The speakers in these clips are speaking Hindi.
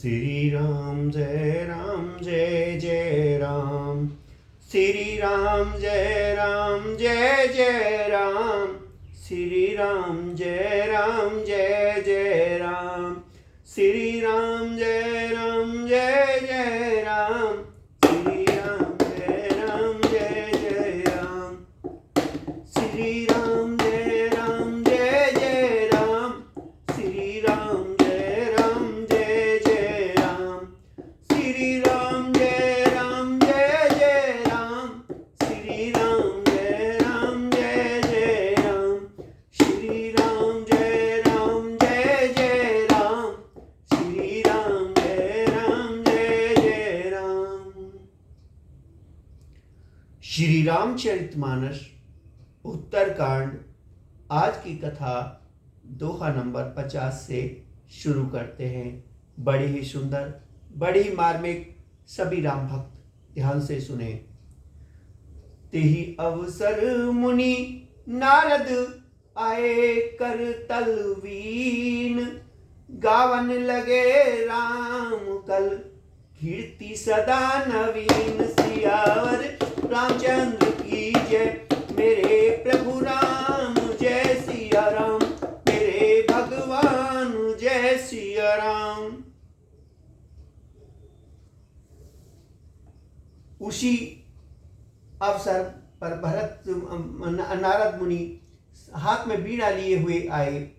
श्री राम जय जय राम। श्री राम जय जय राम। श्री राम जय जय राम। श्री राम जय जय राम। श्री राम जय जय राम। श्री राम जय जय राम। श्री राम जय जय राम। श्री राम जय जय राम। श्री राम जय जय राम। श्री राम जय जय राम। श्री राम जय जय राम। श्री रामचरितमानस उत्तरकांड। आज की कथा दोहा नंबर 50 से शुरू करते हैं। बड़ी ही सुंदर, बड़ी ही मार्मिक, सभी राम भक्त ध्यान से सुने। तेहि अवसर मुनि नारद आए कर तलवीन। गावन लगे राम कल कीर्ति सदा नवीन। सियावर रामचंद्र की जय, मेरे प्रभु राम जय सिया राम। मेरे भगवान जय सिया राम। उसी अवसर पर नारद मुनि हाथ में बीड़ा लिए हुए आए।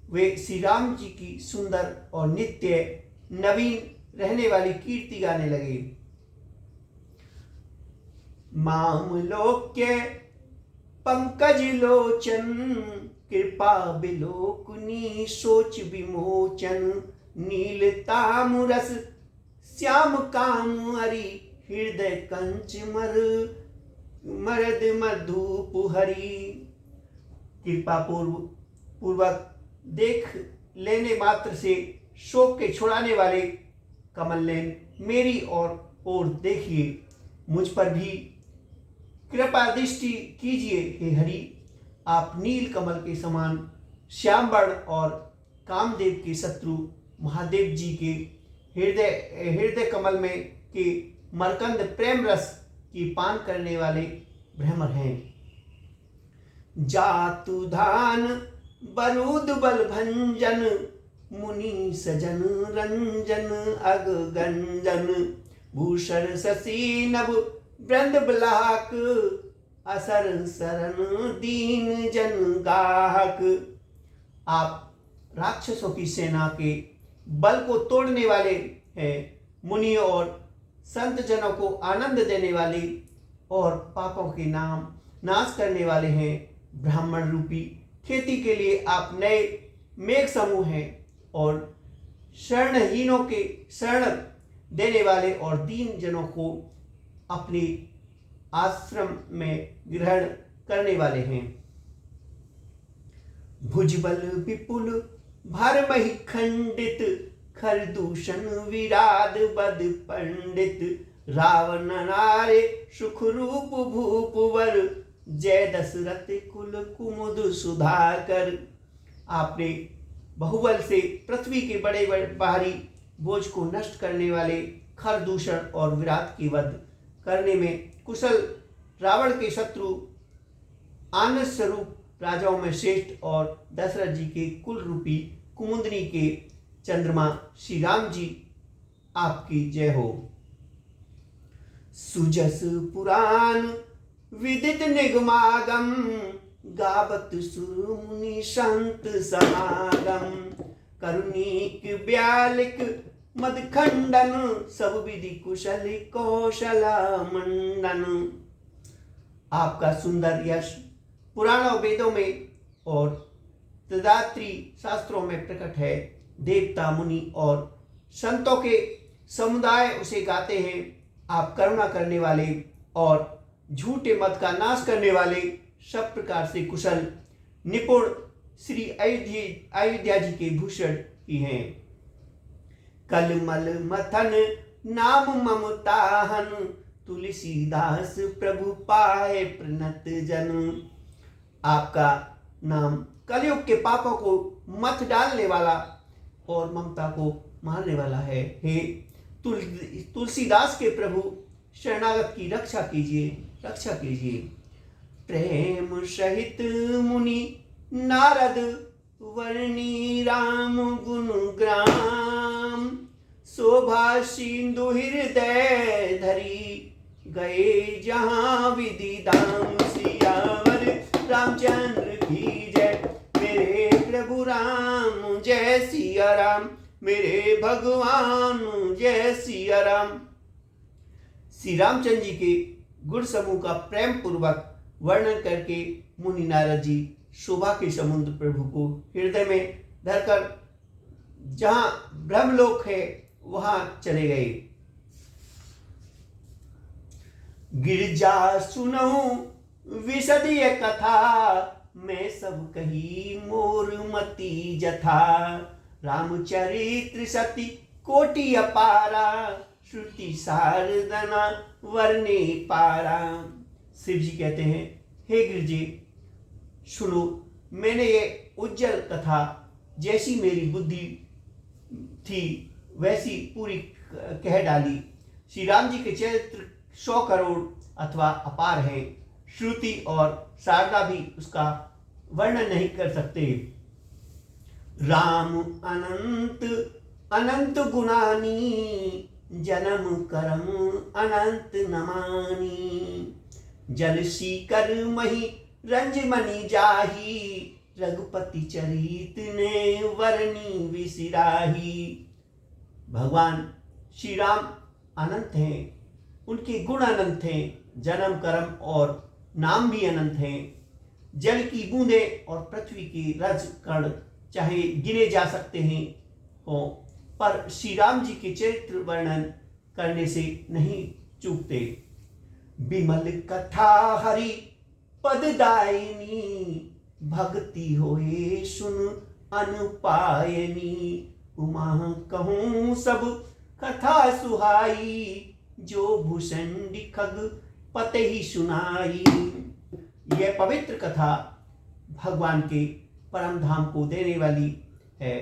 वे श्री राम जी की सुंदर और नित्य नवीन रहने वाली कीर्ति गाने लगे। माम लोक्य पंकज लोचन, कृपा बिलोकुनी सोच विमोचन। नील तामुरस श्याम काम हरि, हृदय कंच मरद मधुप हरि। कृपा पूर्वक देख लेने मात्र से शोक के छुड़ाने वाले कमल नयन मेरी ओर देखिए। मुझ पर भी कृपा दृष्टि कीजिए हे हरि। आप नील कमल के समान श्याम वर्ण और कामदेव के शत्रु महादेव जी के हृदय कमल में के मरकंद प्रेम रस की पान करने वाले भ्रमर हैं। जातु धान बरूद बल भंजन, मुनि सजन रंजन अग गंजन। भूषण शशि नभ वृंद बलाक, असर सरन दीन जन गाहक। आप राक्षसों की सेना के बल को तोड़ने वाले हैं। मुनि और संत जनों को आनंद देने वाले और पापों के नाश करने वाले हैं। ब्राह्मण रूपी खेती के लिए आप नए मेघ समूह हैं और शरणहीनों के शरण देने वाले और दीन जनों को अपने आश्रम में ग्रहण करने वाले हैं। भुजबल विपुल भरमहि खंडित, खरदूषण विराद बद पंडित। रावण नारे सुख रूप भूपवर, जय दशरथ कुल कुमुद सुधाकर। आपने बहुबल से पृथ्वी के बड़े बड़े भारी बोझ को नष्ट करने वाले खरदूषण और विराट की वध करने में कुशल रावण के शत्रु आनंद स्वरूप राजाओं में श्रेष्ठ और दशरथ जी के कुल रूपी कुमुदनी के चंद्रमा श्री राम जी आपकी जय हो। सुजस पुराण विदित निगमागम, गावत सुर मुनि संत समागम। करुणिक ब्यालिक मद खंडन, सब विधि कुशल कौशला मंडन। आपका सुंदर यश पुराणों वेदों में और तदात्री शास्त्रों में प्रकट है। देवता मुनि और संतों के समुदाय उसे गाते हैं। आप करुणा करने वाले और झूठे मत का नाश करने वाले, सब प्रकार से कुशल निपुण श्री अयोध्या जी के भूषण ही हैं। कलमल मथन नाम ममताहन, तुलसीदास प्रभु पाए प्रणत जन। आपका नाम कलयुग के पापों को मथ डालने वाला और ममता को मारने वाला है। हे तुलसीदास के प्रभु, शरणागत की रक्षा कीजिए, रक्षा कीजिए। प्रेम सहित मुनि नारद वर्णी राम गुण ग्राम, शोभा सिंधु हृदय धरी गए जहां विधि धाम। सियावर रामचंद्र की जय, मेरे प्रभु राम जय सिया राम, मेरे भगवान जय सिया राम। श्री रामचंद्र जी के गुण समूह का प्रेम पूर्वक वर्णन करके मुनि नारद जी शोभा के समुद्र प्रभु को हृदय में धरकर जहां ब्रह्मलोक है वहां चले गए। गिरजा सुनहु विशदीय कथा, मैं सब कही मोर मति जथा। रामचरित्र सती कोटि अपारा, श्रुति सारदना वर्णे पारा। शिव जी कहते हैं, हे गिर जी सुनो, मैंने ये उज्जवल कथा जैसी मेरी बुद्धि थी वैसी पूरी कह डाली। श्री राम जी के चरित्र 100 करोड़ अथवा अपार है। श्रुति और शारदा भी उसका वर्णन नहीं कर सकते। राम अनंत अनंत गुणानी, जन्म करम अनंत नमानी। जल सीकर मही रंजमणि जाही, रघुपति चरित ने वर्णी विसिराही। भगवान श्री राम अनंत हैं, उनके गुण अनंत हैं, जन्म कर्म और नाम भी अनंत हैं। जल की बूंदें और पृथ्वी की रज कण चाहे गिने जा सकते हैं हो, पर श्री राम जी के चरित्र वर्णन करने से नहीं चूकते। विमल कथा हरि पददायिनी, भक्ति होए सुन अनुपायनी। उमा कहूँ सब कथा सुहाई, जो भूषण खग पते ही सुनाई। यह पवित्र कथा भगवान के परम धाम को देने वाली है।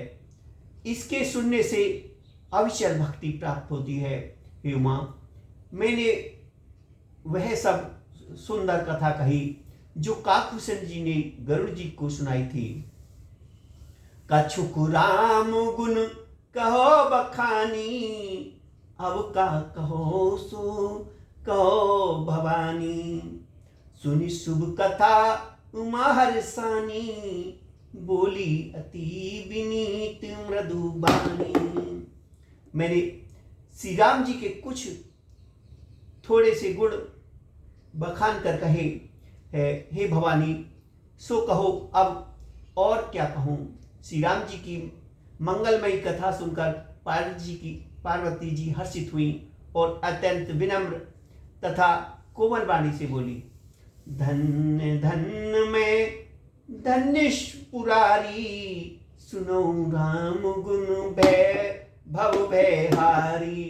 इसके सुनने से अविचल भक्ति प्राप्त होती है। हे उमा, मैंने वह सब सुंदर कथा कही जो काकभूषण जी ने गरुड़ जी को सुनाई थी। कछुक राम गुण कहो बखानी, अब का कहो सो कहो भवानी। सुनि शुभ कथा उमा हर्षानी, बोली अति विनीत मृदु बानी। मैंने श्री राम जी के कुछ थोड़े से गुण बखान कर कहे है, हे भवानी सो कहो अब और क्या कहूँ। श्री राम जी की मंगलमयी कथा सुनकर पार्वती जी हर्षित हुई और अत्यंत विनम्र तथा कोमल वाणी से बोली, धन्य धन्य मैं धन्यश पुरारी, सुनो राम गुण भय भव भयहारी।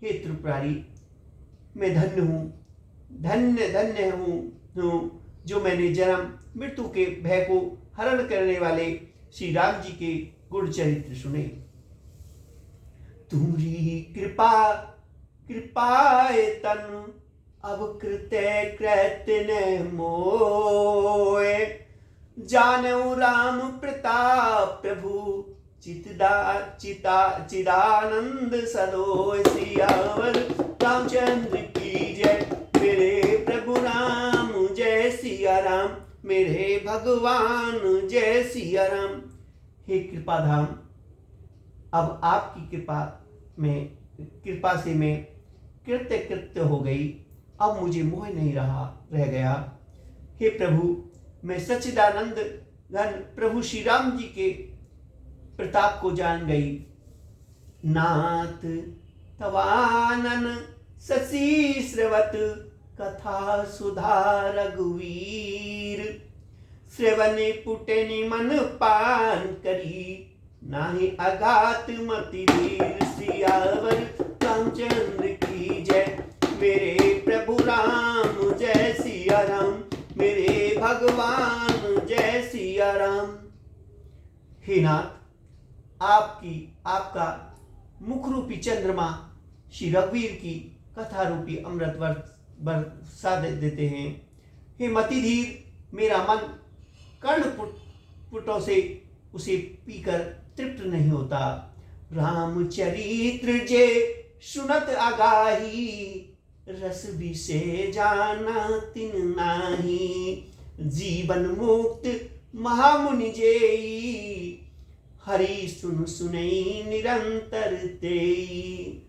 हे त्रिपुरारी, मैं धन्य हूँ, धन्य धन्य हूँ जो मैंने जन्म मृत्यु के भय को हरण करने वाले श्री राम जी के गुण चरित्र सुने। तुम्हारी कृपा कृपाए तन, अब कृत्य कृत्य न मोए। जानऊ राम प्रताप प्रभु, चिदानंद सदोय। सियावर रामचंद्र की जय, मेरे प्रभु राम जय सिया राम, मेरे भगवान जय सिया राम। हे कृपाधाम, अब आपकी कृपा से मैं कृत्य कृत्य हो गई, अब मुझे मोह नहीं रह गया। हे प्रभु, मैं सच्चिदानंद घन प्रभु श्री राम जी के प्रताप को जान गई। नाथ तवानन शशि श्रवत, कथा सुधा रघुवीर। श्रवणे पुटनि मन पान करी, नाहि अघात मति धीर। सियावर रामचंद्र की जय, मेरे प्रभु राम जय सिया राम, मेरे भगवान जय सिया राम। हे नाथ, आपकी आपका मुख रूपी चंद्रमा श्री रघुवीर की कथा रूपी अमृत बरसा देते हैं। हे मतिधीर, मेरा मन कर्ण पुटों से उसे पीकर तृप्त नहीं होता। रामचरित्र जे सुनत आगाही, रस विषय जाना तिन नाही। जीवन मुक्त महामुनि जेई, हरि सुन सुनई निरंतर तेई।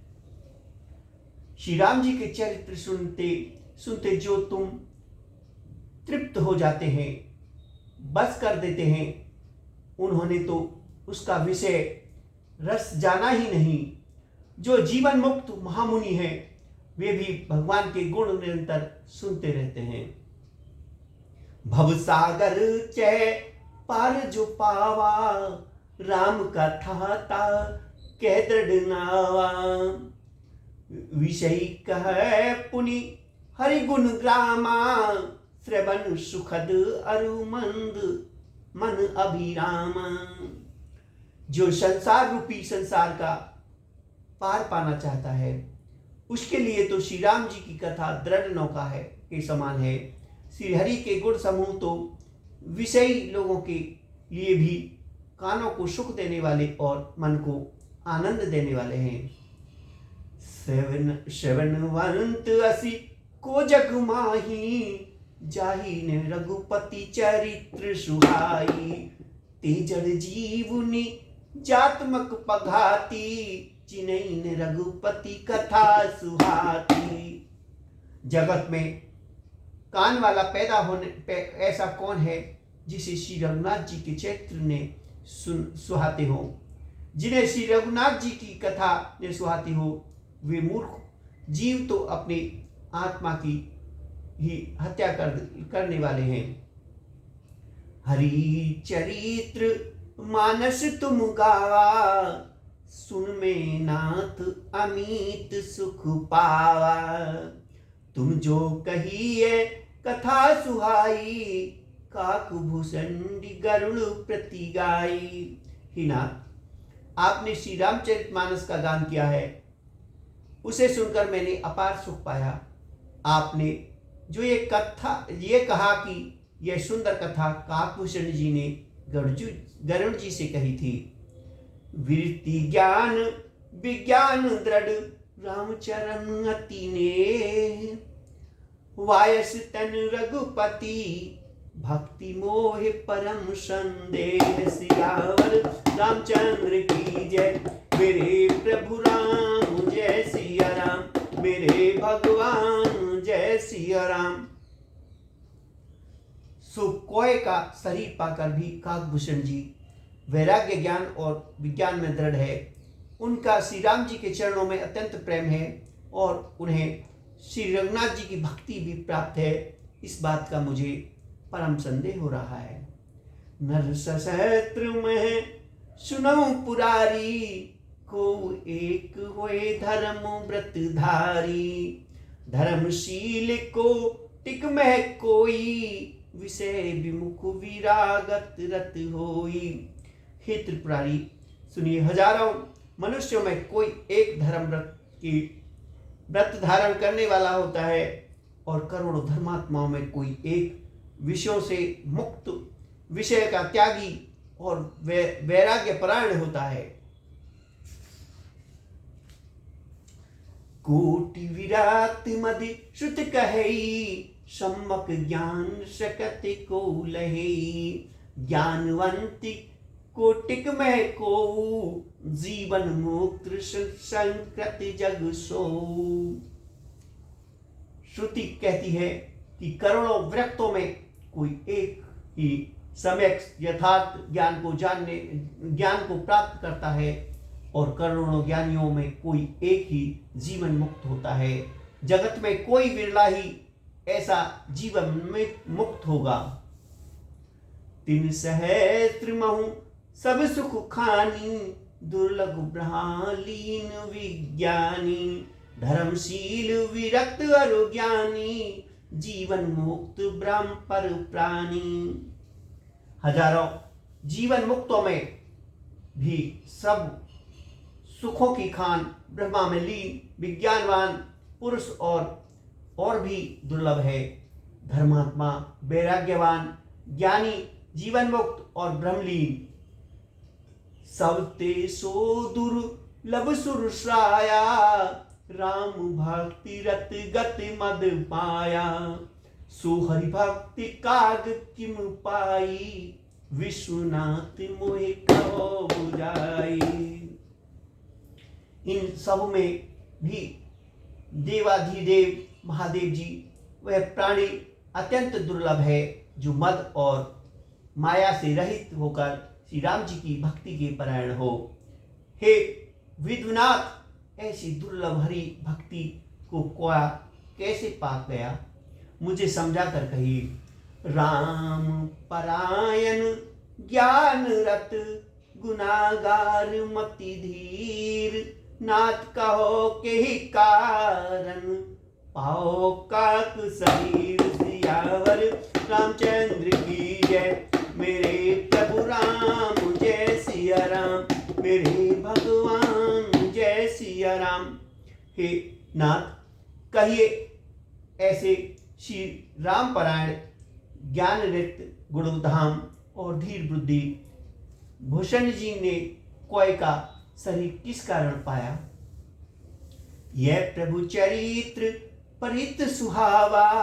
श्री राम जी के चरित्र सुनते सुनते जो तुम तृप्त हो जाते हैं, बस कर देते हैं, उन्होंने तो उसका विषय रस जाना ही नहीं। जो जीवन मुक्त महामुनि हैं, वे भी भगवान के गुण निरंतर सुनते रहते हैं। भवसागर चह पार जो पावा, राम कथा ता कह दृढ़ नावा। विषय कह पुनि हरि गुण ग्रामा, श्रवण सुखद अरु मंद मन अभिराम। जो संसार रूपी संसार का पार पाना चाहता है, उसके लिए तो श्री राम जी की कथा दृढ़ नौका है के समान है। श्री हरि के गुण समूह तो विषयी लोगों के लिए भी कानों को सुख देने वाले और मन को आनंद देने वाले हैं। श्रवणवंत असी को जग माही, जाहि ने रघुपति चरित्र सुहाई। तेजड़ जीवनी जात्मक पघाती, जिनैन रघुपति कथा सुहाती। जगत में कान वाला पैदा होने ऐसा कौन है जिसे श्री रघुनाथ जी के चरित्र ने सुहाते हो। जिन्हें श्री रघुनाथ जी की कथा ने सुहाती हो, वे मूर्ख जीव तो अपनी आत्मा की ही हत्या करने वाले हैं। हरि चरित्र मानस तुम गावा, सुन में नाथ अमित सुख पावा। तुम जो कहिए कथा सुहाई, काकभूषण गरुड़ प्रति गाई। ही नाथ, आपने श्री रामचरितमानस का गान किया है, उसे सुनकर मैंने अपार सुख पाया। आपने जो ये कहा कि यह सुंदर कथा काकभूषण जी ने गरुड़ जी से कही थी। वृत्ति ज्ञान विज्ञान दृढ़, रामचरण अति ने। वायस तन रघुपति, भक्ति मोह परम संदेह। सियावर रामचंद्र की जय, मेरे प्रभु राम जय सिया राम। मेरे भगवान जय सिया राम। सो कोय का शरीर पाकर भी काकभूषण जी वैराग्य ज्ञान और विज्ञान में दृढ़ है। उनका श्री राम जी के चरणों में अत्यंत प्रेम है और उन्हें श्री रघुनाथ जी की भक्ति भी प्राप्त है। इस बात का मुझे परम संदेह हो रहा है। नर सहस्त्र में सुनऊ पुरारी, को एक होए धर्म व्रत धारी। धर्मशील को टिक में कोई, विषय विमुख विरागत रत होई। हे त्रिपुरारी, सुनिए, हजारों मनुष्यों में कोई एक धर्म व्रत धारण करने वाला होता है और करोड़ों धर्मात्माओं में कोई एक विषयों से मुक्त, विषय का त्यागी और वैराग्य परायण होता है। कोटि विराट मदि श्रुत कही, सम्मक ज्ञान सकत को लही। ज्ञानवंती कोटिक में को, जीवन मुक्त संकृत जग सो। श्रुति कहती है कि करोड़ों वृत्तों में कोई एक ही सम्यक यथार्थ ज्ञान को प्राप्त करता है और करोड़ों ज्ञानियों में कोई एक ही जीवन मुक्त होता है। जगत में कोई विरला ही ऐसा जीवन में मुक्त होगा। तीन सहस्त्र महु सब सुख खानी, दुर्लभ ब्रह्मलीन विज्ञानी। धर्मशील विरक्त अरु ज्ञानी, जीवन मुक्त ब्रह्म पर प्राणी। हजारों जीवन मुक्तों में भी सब सुखों की खान, ब्रह्मा में लीन, विज्ञानवान पुरुष और भी दुर्लभ है। धर्मात्मा, वैराग्यवान, ज्ञानी, जीवन मुक्त और ब्रह्मलीन। सब ते सो दुर्लभ सुरसाया, राम भक्ति रत गति मद पाया। सो हरि भक्ति काग किम पाई, विश्वनाथ मोहि कहो बुझाई। इन सब में भी देवाधिदेव महादेव जी वह प्राणी अत्यंत दुर्लभ है जो मद और माया से रहित होकर श्री राम जी की भक्ति के परायण हो। हे विद्वनाथ, ऐसी दुर्लभ हरि भक्ति को कोया कैसे पा गया, मुझे समझा कर कहिए। राम परायण ज्ञान रत, गुनागार मति धीर। नाथ कहो के ही कारण, पाओ काक शरीर। सियावर रामचंद्र की जय, मेरे प्रभु राम जय सिया राम। मेरे भगवान जय सिया राम। हे नाथ, कहिए ऐसे श्री राम परायण, ज्ञान रिक्त, गुणधाम और धीर बुद्धि भूषण जी ने कोय का शरीर किस कारण पाया। यह प्रभु चरित्र परित सुहावा,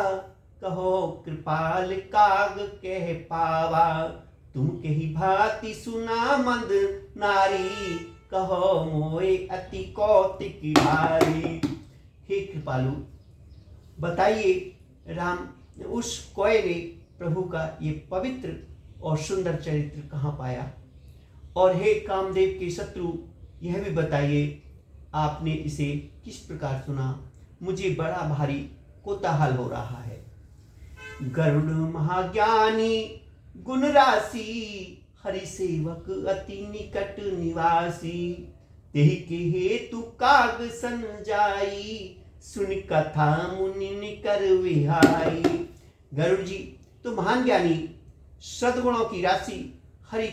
कहो कृपाल काग कह पावा। तुम कही भांति सुना मंद नारी, कहो मोए अति कौतिक भारी। हे कृपालु, बताइए राम उस कोय ने प्रभु का ये पवित्र और सुंदर चरित्र कहाँ पाया। और हे कामदेव के शत्रु, यह भी बताइए आपने इसे किस प्रकार सुना। मुझे बड़ा भारी कोताहल हो रहा है। गरुड़ महाज्ञानी गुण राशि, हरि सेवक अति निकट निवासी। तेहि के हेतु काग सन जाई, सुन कथा मुनि कर विहाई। गरुड़ जी तो महान ज्ञानी, सद्गुणों की राशि, हरि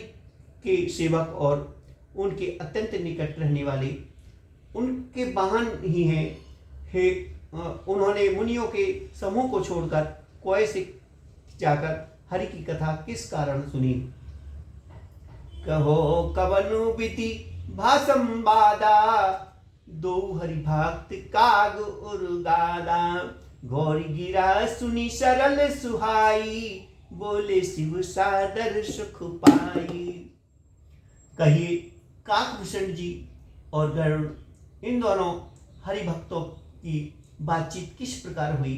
के सेवक और उनके अत्यंत निकट रहने वाले उनके वाहन ही हैं। हे उन्होंने मुनियों के समूह को छोड़कर कोय से जाकर हरि की कथा किस कारण सुनी। कहो कवनु विधि भासंवादा, दो हरि भक्त काग उर्गादा। गौरी गिरा सुनी सरल सुहाई, बोले शिव सादर सुख पाई। कहिए काकभूषण जी और गरुड़, इन दोनों हरि भक्तों की बातचीत किस प्रकार हुई।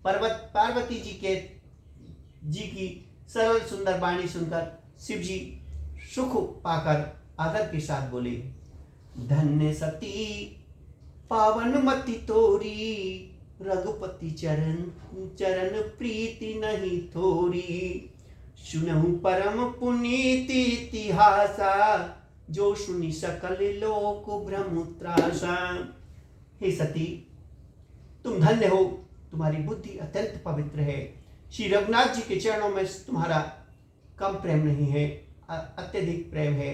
पार्वती जी की सरल सुंदर वाणी सुनकर शिव जी सुख पाकर आदर के साथ बोले। धन्य सती पावन मति तोरी, रघुपति चरण चरण प्रीति नहीं थोरी। सुनहु परम पुनीत इतिहासा, जो सुनी सकल लोक भ्रम त्रासा। हे सती, तुम धन्य हो, तुम्हारी बुद्धि अत्यंत पवित्र है। श्री रघुनाथ जी के चरणों में तुम्हारा कम प्रेम नहीं है, अत्यधिक प्रेम है।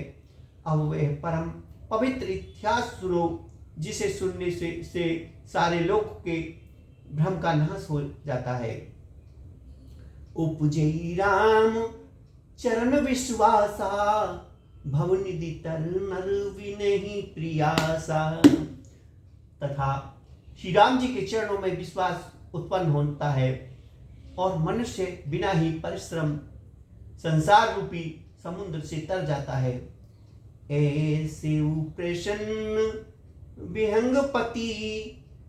अब वह परम पवित्र इतिहास सुनो, जिसे सुनने से सारे लोक के भ्रम का नाश हो जाता है। उपजई राम चरण विश्वासा, भवनिधि तर नर विनहि प्रियासा। तथा श्री राम जी के चरणों में विश्वास उत्पन्न होता है और मनुष्य बिना ही परिश्रम संसार रूपी समुद्र से तर जाता है। ऐसे प्रसन्न विहंगपति,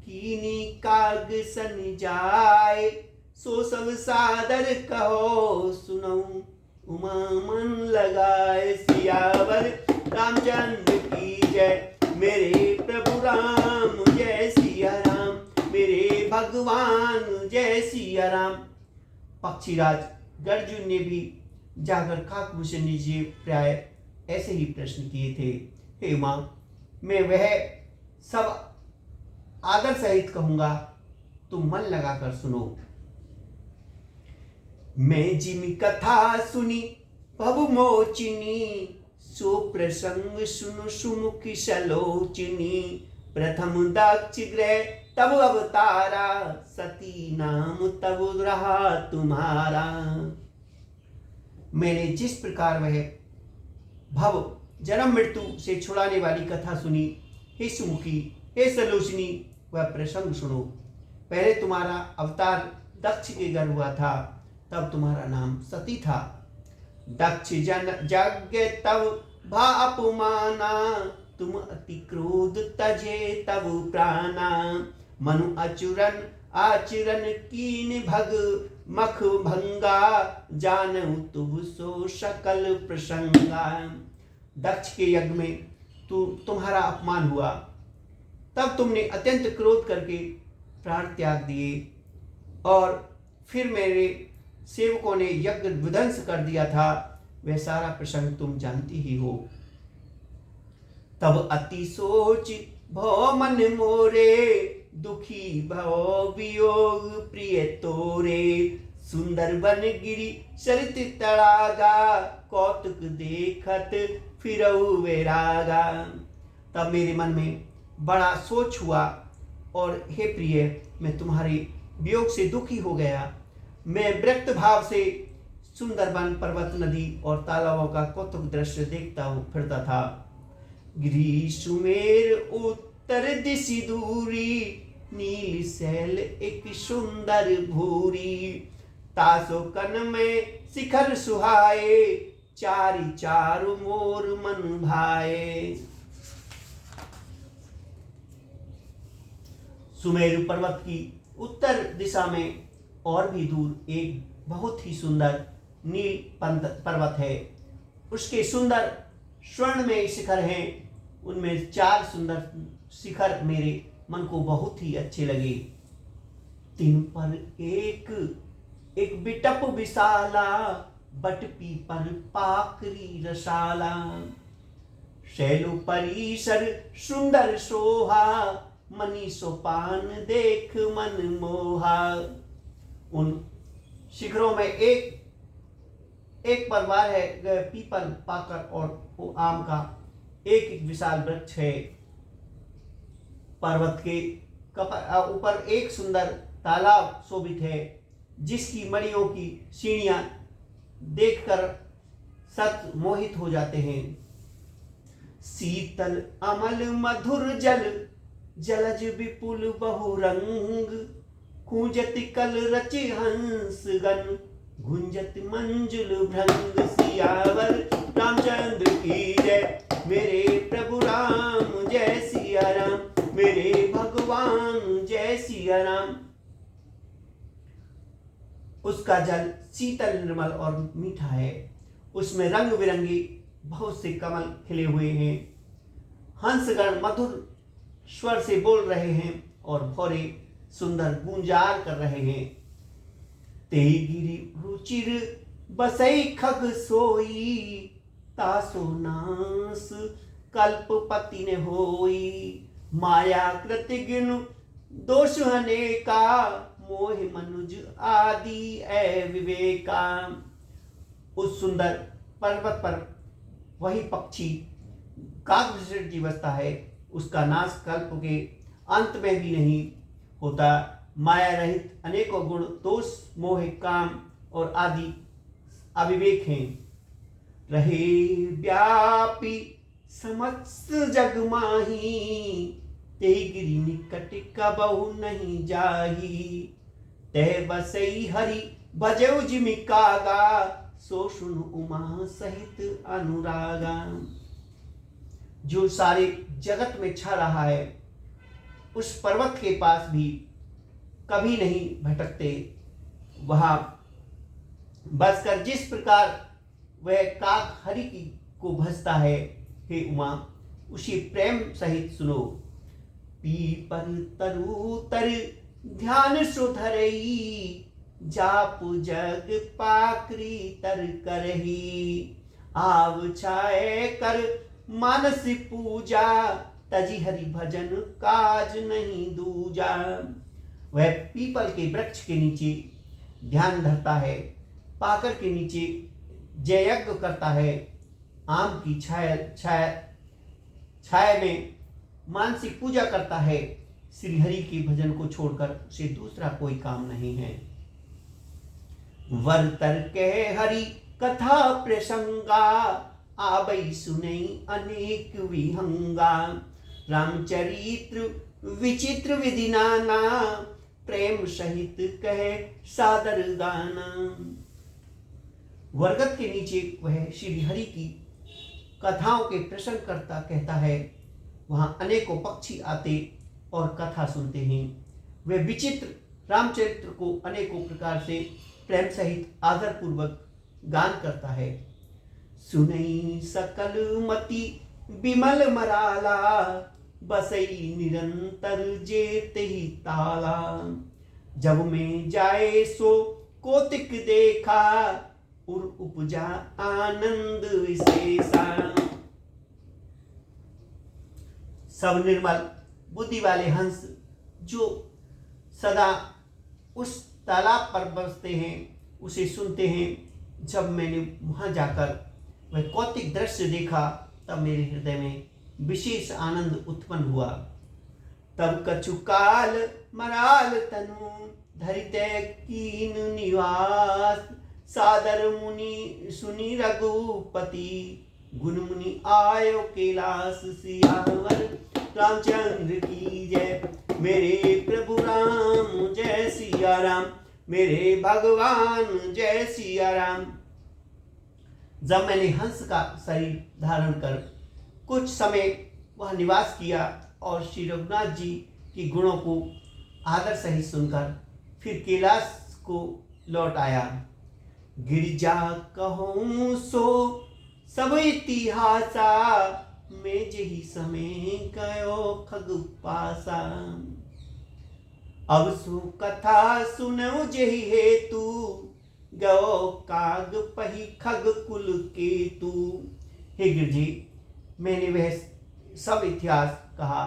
कीनी काग सन जाय। सो सब सादर कहो सुनऊ, उमा मन लगाए। सियावर रामचंद्र की जय, मेरे प्रभु राम जय सिया राम। मेरे भगवान जय सिया राम। पक्षीराज गर्जुन ने भी जाकर काकभूषण जी प्राय ऐसे ही प्रश्न किए थे। हे मां, मैं वह सब आदर सहित कहूंगा, तुम मन लगाकर सुनो। मैं जिमि कथा सुनी भव मोचिनी, सो प्रसंग सुन सुमुखी सलोचनी, प्रथम दक्ष ग्रह तब अवतारा, सती नाम तब रहा तुम्हारा। मैंने जिस प्रकार वह भव जन्म मृत्यु से छुड़ाने वाली कथा सुनी, हे सुमुखी, हे सलोचनी, वह प्रसंग सुनो। पहले तुम्हारा अवतार दक्ष के घर हुआ था, तब तुम्हारा नाम सती था। दक्ष जन यज्ञ तब भा अपमाना, तुम अति क्रोध तजे तब प्राणा, मनु अचुरन आचरण कीन भग मख भंगा, जानऊ तुम सो सकल प्रसंगा। दक्ष के यज्ञ में तुम्हारा अपमान हुआ, तब तुमने अत्यंत क्रोध करके प्राण त्याग दिए, और फिर मेरे सेवकों ने यज्ञ विध्वंस कर दिया था। वह सारा प्रसंग तुम जानती ही हो। तब अति सोच भव मन मोरे, दुखी भव वियोग प्रिय तोरे, सुंदर वन गिरी सरित तड़ागा, कौतुक देखत फिरऊ वैरागा। तब मेरे मन में बड़ा सोच हुआ, और हे प्रिय, मैं तुम्हारे वियोग से दुखी हो गया। मैं विरक्त भाव से सुंदर वन, पर्वत, नदी और तालाबों का कौतुक दृश्य देखता फिरता था। गिरी सुमेर उत्तर दिशि दूरी, नील सैल एक सुंदर भूरी, तासो कन में शिखर सुहाए, चारि चारु मोर मन भाए। सुमेरु पर्वत की उत्तर दिशा में और भी दूर एक बहुत ही सुंदर नील पर्वत है। उसके सुंदर स्वर्णमय शिखर हैं। उनमें 4 सुंदर शिखर मेरे मन को बहुत ही अच्छे लगे। तीन पर एक बिटप विशाला, बट पीपल पाकरी रसाला, शैलो परिसर सुंदर सोहा, मनी सोपान देख मन मोहा। उन शिखरों में एक परिवार है, पीपल, पाकर और आम का एक विशाल वृक्ष है। पर्वत के ऊपर एक सुंदर तालाब शोभित है, जिसकी मणियों की सीढ़ियां देखकर सत मोहित हो जाते हैं। शीतल अमल मधुर जल, जलज विपुल बहुरंग, कूंजत कल रच हंस गन, गुंजत मंजुल भृंग। सियावर रामचंद्र की जय, मेरे प्रभु राम जय सिया राम, मेरे भगवान जय सिया राम। उसका जल शीतल, निर्मल और मीठा है। उसमें रंग बिरंगे बहुत से कमल खिले हुए हैं। हंसगण मधुर स्वर से बोल रहे हैं और भौरे सुंदर गुंजार कर रहे हैं। ते गिरि रुचिर बसई खग सोई, तासो नास कल्पपति ने होई, माया कृतिगिन दोष अनेका, मोह मनुज आदि ए विवेका। उस सुंदर पर्वत पर वही पक्षी काकभूषण जी बसता है। उसका नाश कल्प के अंत में भी नहीं होता। माया रहित अनेकों गुण, दोष, मोह, काम और आदि अविवेक हैं। रहे व्यापी समस्त जग माही, ते गिरि निकट कबहु नहीं जाही, तह बसई हरि भजऊ जिमि कागा, सो सुन उमा सहित अनुरागा। जो सारे जगत में छा रहा है, उस पर्वत के पास भी कभी नहीं भटकते। वहां बसकर जिस प्रकार वह काक हरि को भजता है, हे उमा, उसी प्रेम सहित सुनो। पीपल तरु तर ध्यान सुधरई, जाप जग पाकरी तर करही, आव छाए कर मानस पूजा, तजी हरि भजन काज नहीं दूजा। वह पीपल के वृक्ष के नीचे ध्यान धरता है, पाकर के नीचे जय यज्ञ करता है, आम की छाया छाया छाया में मानसिक पूजा करता है, श्री हरि के भजन को छोड़कर उसे दूसरा कोई काम नहीं है। वर तर्के हरि कथा प्रसंगा, आबई सुनई अनेक विहंगा। रामचरित्र विचित्र विधि नाना, प्रेम सहित कहे सादर गाना। वरगत के नीचे वह श्री हरि की कथाओं के प्रसंग करता कहता है। वहां अनेकों पक्षी आते और कथा सुनते हैं। वे विचित्र रामचरित्र को अनेकों प्रकार से प्रेम सहित आदर पूर्वक गान करता है। सुनई सकल मति बिमल मराला, बसई निरंतर जेत ही ताला। जब में जाए सो कोतिक देखा, उर उपजा आनंद विशेषा। सब निर्मल बुद्धि वाले हंस जो सदा उस तालाब पर बसते हैं, उसे सुनते हैं। जब मैंने वहां जाकर वह कौतिक दृश्य देखा, तब मेरे हृदय में विशेष आनंद उत्पन्न हुआ। तब कछु काल मराल तनु, धरिते कीन निवास। सादर मुनि सुनि रघुपति, गुण मुनि आयो कैलाश। सियावर रामचंद्र की जय, मेरे प्रभु राम जय सिया राम, मेरे भगवान जय सिया राम। जब मैंने हंस का शरीर धारण कर कुछ समय वह निवास किया और श्री रघुनाथ जी के गुणों को आदर सहित सुनकर फिर कैलाश को लौट आया। गिरिजा कहूँ सो सब इतिहासा, में जही समय कयो खग पासा। अब सु कथा सुनो जही हेतु, गयो काग पही खग कुल केतु। हे गिरजी, मैंने वह सब इतिहास कहा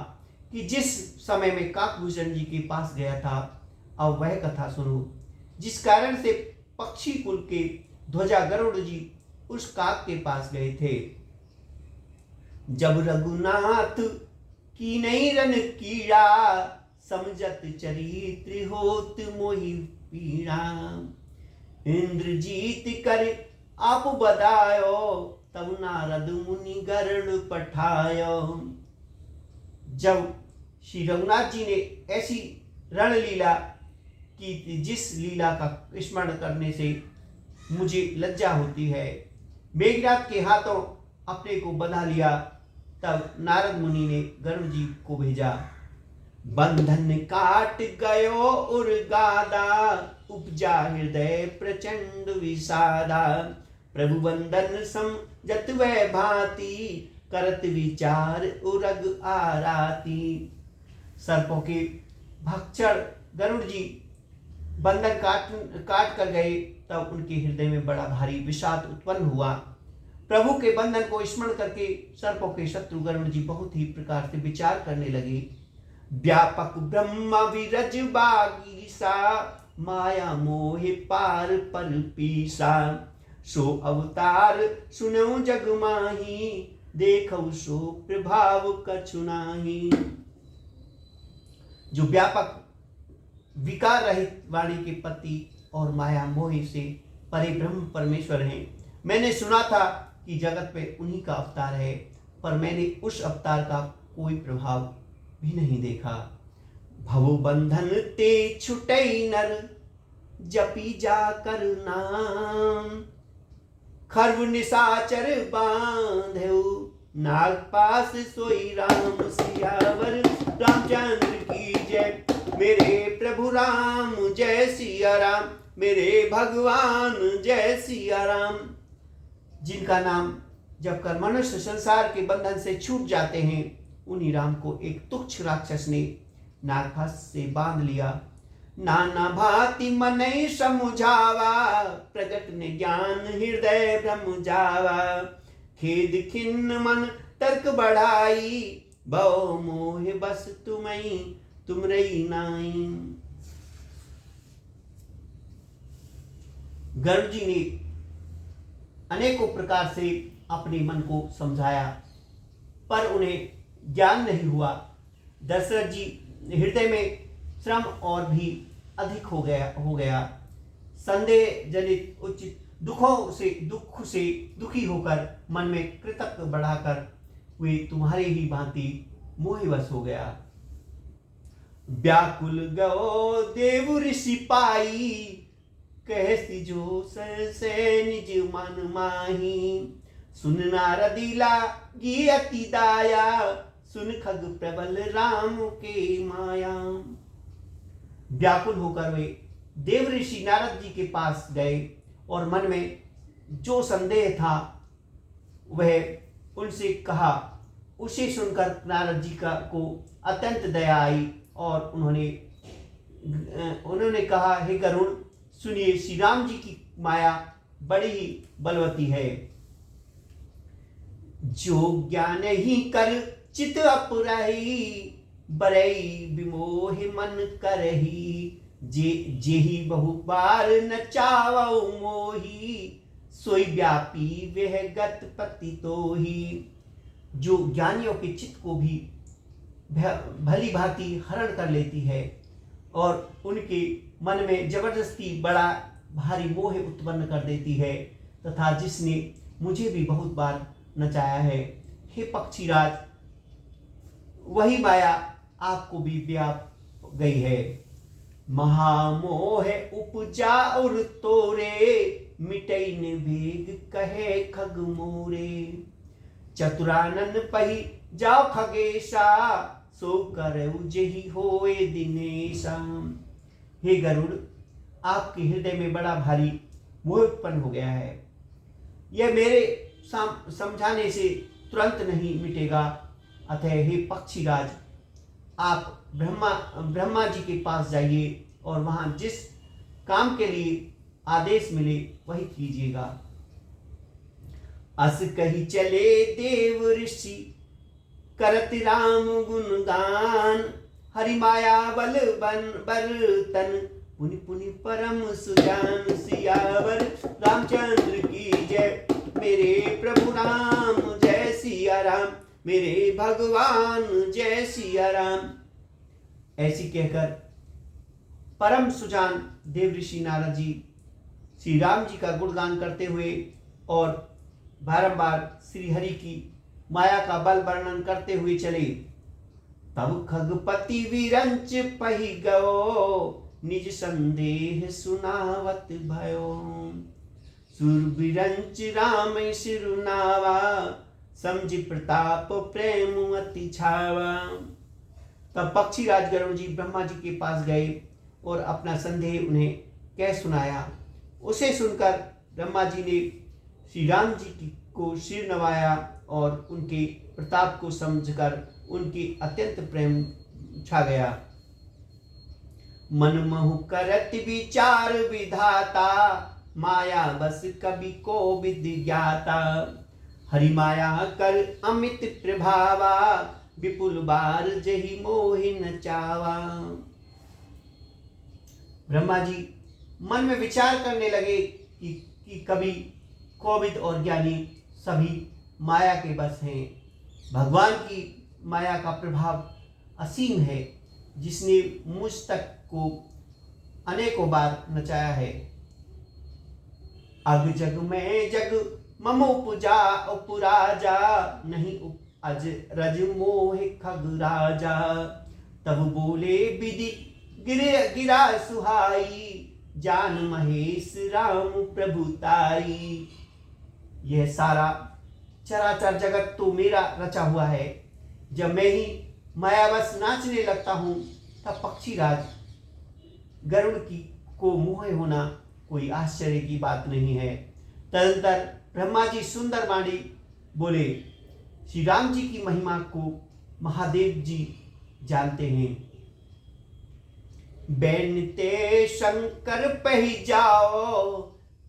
कि जिस समय में काकभूषण जी के पास गया था, अब वह कथा सुनो जिस कारण से पक्षी कुल के ध्वजा गरुड़ जी उस काक के पास गए थे। जब रघुनाथ की नई रन कीड़ा, समझत चरित्र होत मोहि पीड़ा। इंद्रजीत कर आप बदायो, तब नारद मुनि गरुड़ पठायो। जब श्री रघुनाथ जी ने ऐसी रणलीला की जिस लीला का स्मरण करने से मुझे लज्जा होती है, मेघनाथ के हाथों अपने को बंधा लिया, तब नारद मुनि ने गरुड़ जी को भेजा। बंधन काट गयो उर गादा, उपजा हृदय प्रचंड विषादा। प्रभु बंधन सम जत वह भांति, करत विचार उरग आराती। सर्पों के भक्षण गरुड़ जी बंधन काट कर गए, तब उनके हृदय में बड़ा भारी विषाद उत्पन्न हुआ। प्रभु के बंधन को स्मरण करके सर्पों के शत्रु गरुड़ जी बहुत ही प्रकार से विचार करने लगे। व्यापक ब्रह्मा विरज बागीसा, माया मोह पार पर पीसा। सो अवतार सुनो जग माही, देखो सो प्रभाव कछु नाही। जो व्यापक विकार रहित वाणी के पति और माया मोह से परे ब्रह्म परमेश्वर हैं। मैंने सुना था कि जगत पे उन्हीं का अवतार है, पर मैंने उस अवतार का कोई प्रभाव भी नहीं देखा। भव बंधन ते छुटई नर, जपी जाकर नाम। खर्व निशाचर बांधेउ, नाग पास सोई राम। सियावर रामचंद्र की जय, मेरे प्रभु राम जय सिया राम, मेरे भगवान जय सिया राम। जिनका नाम जब कर मनुष्य संसार के बंधन से छूट जाते हैं, उन्हीं राम को एक तुच्छ राक्षस ने नागपाश से बांध लिया। नाना भांति मनई समुझावा, प्रगट ने ज्ञान हृदय भ्रम जावा। खेद खिन्न मन तर्क बढ़ाई, भव मोह बस तुमई तुम रही नाई। गरुड़ जी ने अनेकों प्रकार से अपने मन को समझाया, पर उन्हें ज्ञान नहीं हुआ। दशरथ जी हृदय में श्रम और भी अधिक हो गया। संदेह जनित उचित दुख से दुखी होकर मन में कृतज्ञ बढ़ाकर वे तुम्हारे ही भांति मोहवश हो गया। व्याकुल गयो देव ऋषि पाई, कहसी जो से निज मन माही। सुन नारदी लागी अति दाया, सुन खग प्रबल राम के माया। व्याकुल होकर वे देव ऋषि नारद जी के पास गए और मन में जो संदेह था वह उनसे कहा। उसे सुनकर नारद जी को अत्यंत दया आई और उन्होंने कहा, हे गरुड़, सुनिए, श्री राम जी की माया बड़ी ही बलवती है। जो ज्ञान ही कर चित अपरही, बरई विमोह मन करही। जेहि बहु बार न चावौ मोही, सोई व्यापी वह गत पति तोही। जो ज्ञानियों के चित्त को भी भली भांति हरण कर लेती है और उनके मन में जबरदस्ती बड़ा भारी मोह उत्पन्न कर देती है, तथा जिसने मुझे भी बहुत बार नचाया है। हे पक्षीराज, वही माया आपको भी व्याप गई है। महामोह उपजा और तोरे, मिटई ने वेग कहे खग मोरे। चतुरानन पही जाओ खगेशा, सो करऊ जेहि होए दिनेशा। हे गरुड़, आपके हृदय में बड़ा भारी मोह उत्पन्न हो गया है। यह मेरे समझाने से तुरंत नहीं मिटेगा। अतः हे पक्षीराज, आप ब्रह्मा जी के पास जाइए और वहां जिस काम के लिए आदेश मिले वही कीजिएगा। अस कही चले देव ऋषि, करत राम गुणगान। हरि माया बल बर्तन, पुनि पुनि परम सुजान। सियावर रामचंद्र की जय, मेरे प्रभु राम जय सिया राम, मेरे भगवान जय सिया राम। ऐसी कहकर परम सुजान देव ऋषि नारद जी श्री राम जी का गुणगान करते हुए और बारंबार श्री हरि की माया का बल वर्णन करते हुए चले। तब खगपति विरंच पही गयो, निज संदेह सुनावत भयो। सुर विरंच राम सिरुनावा, समझ प्रताप प्रेम अति छावा। तब पक्षीराज गरुड़ जी ब्रह्मा जी के पास गए और अपना संदेह उन्हें कह सुनाया। उसे सुनकर ब्रह्मा जी ने श्री राम जी को सिर नवाया और उनके प्रताप को समझकर उनकी अत्यंत प्रेम छा गया। मन महु करत विचार विधाता, माया बस कवि को विद ज्ञाता। हरि माया कर अमित प्रभावा, विपुल बार जहि मोहि न चावा। ब्रह्मा जी मन में विचार करने लगे कि कवि, कोविद और ज्ञानी सभी माया के बस हैं। भगवान की माया का प्रभाव असीम है, जिसने मुझ तक को अनेकों बार नचाया है। अग जग में जग मम उपजा उपराजा, नहीं अज रज मोह खग राजा। तब बोले विधि गिरा सुहाई, जान महेश राम प्रभुताई। यह सारा चराचर जगत तो मेरा रचा हुआ है। जब मैं ही मायावश नाचने लगता हूँ तब पक्षीराज गरुड़ को मोह होना कोई आश्चर्य की बात नहीं है। तदंतर ब्रह्मा जी सुंदर वाणी बोले, श्री राम जी की महिमा को महादेव जी जानते हैं। बैनते शंकर पही जाओ,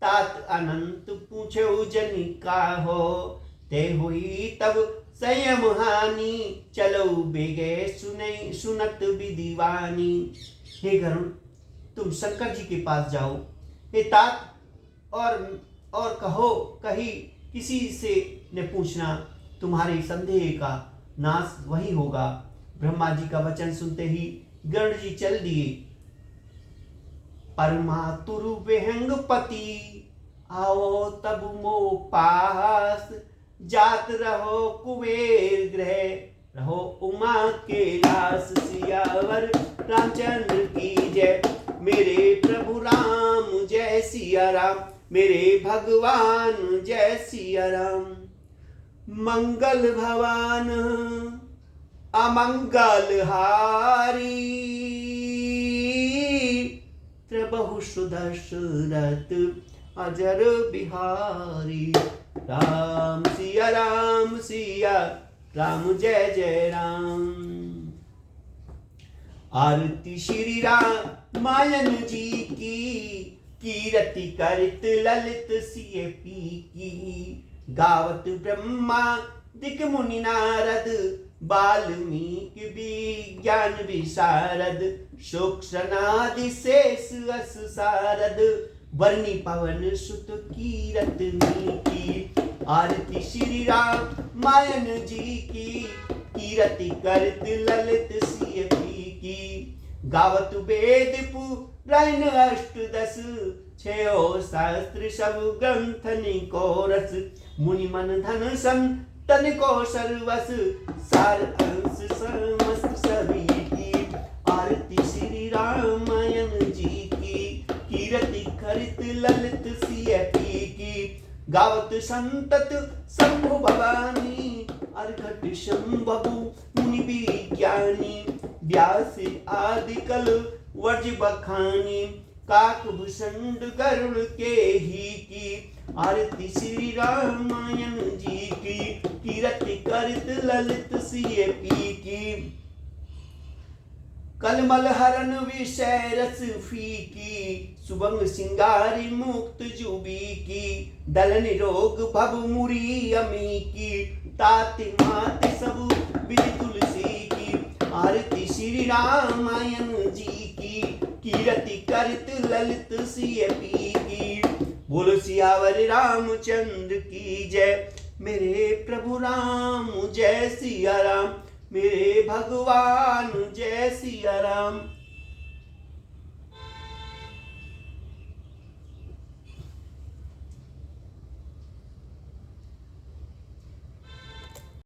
तात अनंत पूछो जन का हो। ते हुई तब संयम हानि, चलो बेगे सुनत विदीवानी। हे गरुड़, तुम शंकर जी के पास जाओ। हे तात और कहो कही किसी से ने पूछना, तुम्हारे संदेह का नाश वही होगा। ब्रह्मा जी का वचन सुनते ही गरुड़ जी चल दिए। परमातुरु विहंगपति आओ तब मो पास, जात रहो कुबेर ग्रह रहो उमा के लास। सियावर रामचंद्र की जय, मेरे प्रभु राम जय सिया राम, मेरे भगवान जय सिया राम। मंगल भवान अमंगल हारी, त्रिबहु सुदशरथ अजर बिहारी। राम सिया राम जय जय राम। आरती श्री रामायण जी की, कीरति करत ललित सिय पी की। गावत ब्रह्मा दिक मुनि नारद, वाल्मीकि विज्ञान विशारद। शोक सनादि शेष अस सारद, वर्णि पवन सुत कीरतनी की। आरती श्री रामायण जी की, कीरति करत ललित सिय पी की। गावत वेद पुराण अष्टदश, छयो शास्त्र सब ग्रंथन को रस। मुनि मन धन संतन को सर्वस, सार अंश समस्त सभी की। आरती श्री रामायण जी की, कीरति करत ललित सिय पी की। गावत संतत शंभु भवानी, अर्घट शंभु मुनि विज्ञानी। व्यास आदि कल वर्ज बखानी, काकभूषण गरुड़ के ही की। आरती श्री रामायण जी की, कीरति करत ललित सिय पी की। कलमल हरण विषय रस फीकी, सुबंग सिंगारी मुक्त जुबी की। दल निरोग भव मुरी अमी की, ताति मात सब विधि तुलसी की। आरती श्री रामायण जी की, कीरति करत ललित सिय पी की। बोलो सियावर रामचंद्र की जय, मेरे प्रभु राम जय सिया राम, मेरे भगवान जय सिया राम।